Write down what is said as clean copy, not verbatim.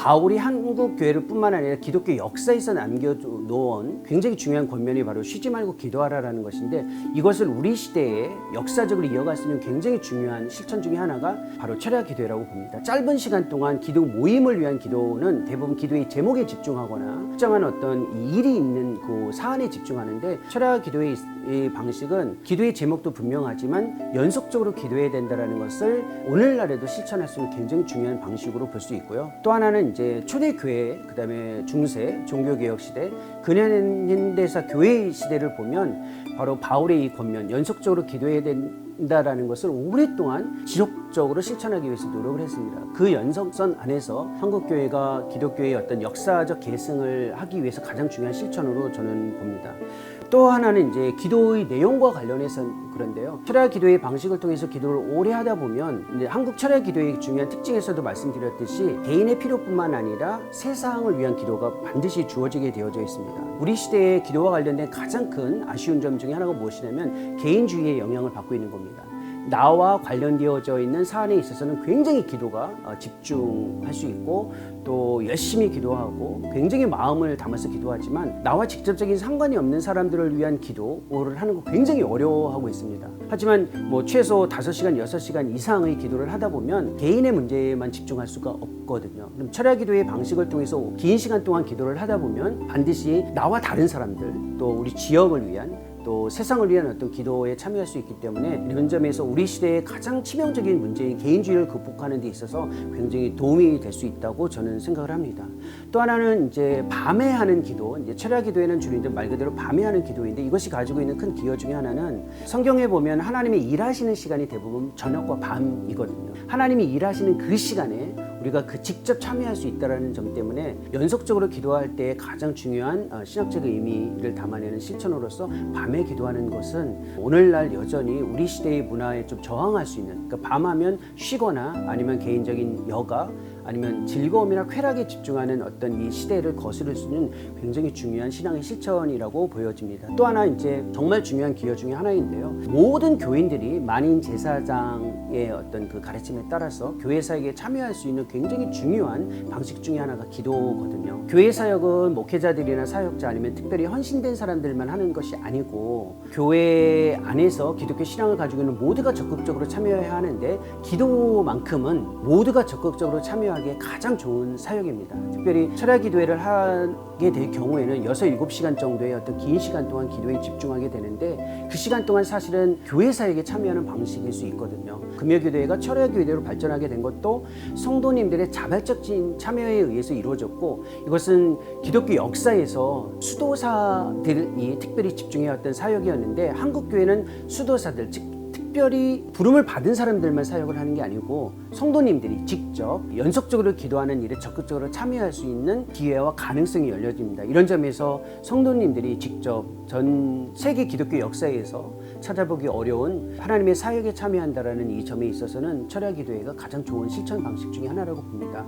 바울이 한국 교회를 뿐만 아니라 기독교 역사에서 남겨놓은 굉장히 중요한 권면이 바로 쉬지 말고 기도하라라는 것인데, 이것을 우리 시대에 역사적으로 이어갈 수 있는 굉장히 중요한 실천 중에 하나가 바로 철야 기도회라고 봅니다. 짧은 시간 동안 기도 모임을 위한 기도는 대부분 기도의 제목에 집중하거나 특정한 어떤 일이 있는 그 사안에 집중하는데, 철야 기도회의 방식은 기도의 제목도 분명하지만 연속적으로 기도해야 된다는 것을 오늘날에도 실천할 수 있는 굉장히 중요한 방식으로 볼 수 있고요. 또 하나는 이제 초대교회, 그 다음에 중세, 종교개혁 시대, 근현대사 교회 시대를 보면 바로 바울의 이 권면, 연속적으로 기도해야 된다라는 것을 오랫동안 지속적으로 실천하기 위해서 노력을 했습니다. 그 연속선 안에서 한국교회가 기독교의 어떤 역사적 계승을 하기 위해서 가장 중요한 실천으로 저는 봅니다. 또 하나는 이제 기도의 내용과 관련해서 그런데요. 철야 기도의 방식을 통해서 기도를 오래 하다 보면 이제 한국 철야 기도의 중요한 특징에서도 말씀드렸듯이 개인의 필요뿐만 아니라 세상을 위한 기도가 반드시 주어지게 되어져 있습니다. 우리 시대의 기도와 관련된 가장 큰 아쉬운 점 중에 하나가 무엇이냐면 개인주의의 영향을 받고 있는 겁니다. 나와 관련되어져 있는 사안에 있어서는 굉장히 기도가 집중할 수 있고 또 열심히 기도하고 굉장히 마음을 담아서 기도하지만 나와 직접적인 상관이 없는 사람들을 위한 기도를 하는 거 굉장히 어려워하고 있습니다. 하지만 뭐 최소 5시간, 6시간 이상의 기도를 하다 보면 개인의 문제에만 집중할 수가 없거든요. 그럼 철야 기도의 방식을 통해서 긴 시간 동안 기도를 하다 보면 반드시 나와 다른 사람들, 또 우리 지역을 위한, 또 세상을 위한 어떤 기도에 참여할 수 있기 때문에 이런 점에서 우리 시대의 가장 치명적인 문제인 개인주의를 극복하는 데 있어서 굉장히 도움이 될 수 있다고 저는 생각을 합니다. 또 하나는 이제 밤에 하는 기도, 이제 철야 기도에는 주로 이제 말 그대로 밤에 하는 기도인데, 이것이 가지고 있는 큰 기여 중에 하나는 성경에 보면 하나님이 일하시는 시간이 대부분 저녁과 밤이거든요. 하나님이 일하시는 그 시간에 우리가 그 직접 참여할 수 있다는 점 때문에 연속적으로 기도할 때 가장 중요한 신학적 의미를 담아내는 실천으로서 밤에 기도하는 것은 오늘날 여전히 우리 시대의 문화에 좀 저항할 수 있는, 그러니까 밤하면 쉬거나 아니면 개인적인 여가 아니면 즐거움이나 쾌락에 집중하는 어떤 이 시대를 거스를 수 있는 굉장히 중요한 신앙의 실천이라고 보여집니다. 또 하나 이제 정말 중요한 기여 중에 하나인데요. 모든 교인들이 만인 제사장의 어떤 그 가르침에 따라서 교회 사역에 참여할 수 있는 굉장히 중요한 방식 중에 하나가 기도거든요. 교회 사역은 목회자들이나 사역자 아니면 특별히 헌신된 사람들만 하는 것이 아니고 교회 안에서 기독교 신앙을 가지고 있는 모두가 적극적으로 참여해야 하는데, 기도만큼은 모두가 적극적으로 참여하기에 가장 좋은 사역입니다. 특별히 철야 기도회를 하게 될 경우에는 6-7시간 정도의 어떤 긴 시간 동안 기도에 집중하게 되는데, 그 시간 동안 사실은 교회 사역에 참여하는 방식일 수 있거든요. 금요기도회가 철야 기도회로 발전하게 된 것도 성도님들의 자발적인 참여에 의해서 이루어졌고, 이것은 기독교 역사에서 수도사들이 특별히 집중해왔던 사역이었는데, 한국교회는 수도사들, 즉 특별히 부름을 받은 사람들만 사역을 하는 게 아니고 성도님들이 직접 연속적으로 기도하는 일에 적극적으로 참여할 수 있는 기회와 가능성이 열려집니다. 이런 점에서 성도님들이 직접 전 세계 기독교 역사에서 찾아보기 어려운 하나님의 사역에 참여한다는 이 점에 있어서는 철야 기도회가 가장 좋은 실천 방식 중에 하나라고 봅니다.